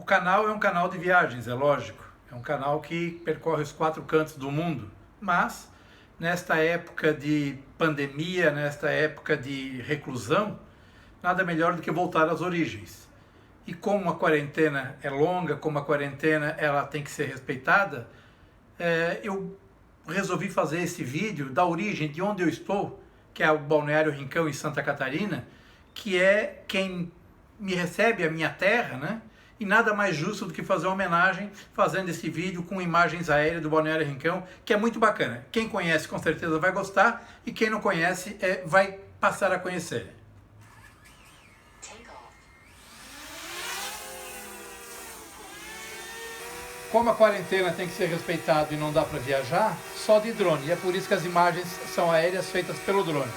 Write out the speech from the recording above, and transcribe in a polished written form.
O canal é um canal de viagens, é lógico. É um canal que percorre os 4 cantos do mundo. Mas, nesta época de pandemia, nesta época de reclusão, nada melhor do que voltar às origens. E como a quarentena é longa, como a quarentena ela tem que ser respeitada, eu resolvi fazer esse vídeo da origem de onde eu estou, que é o Balneário Rincão em Santa Catarina, que é quem me recebe, a minha terra, né? E nada mais justo do que fazer uma homenagem fazendo esse vídeo com imagens aéreas do Balneário Rincão, que é muito bacana. Quem conhece com certeza vai gostar e quem não conhece vai passar a conhecer. Como a quarentena tem que ser respeitada e não dá para viajar, só de drone. E é por isso que as imagens são aéreas feitas pelo drone.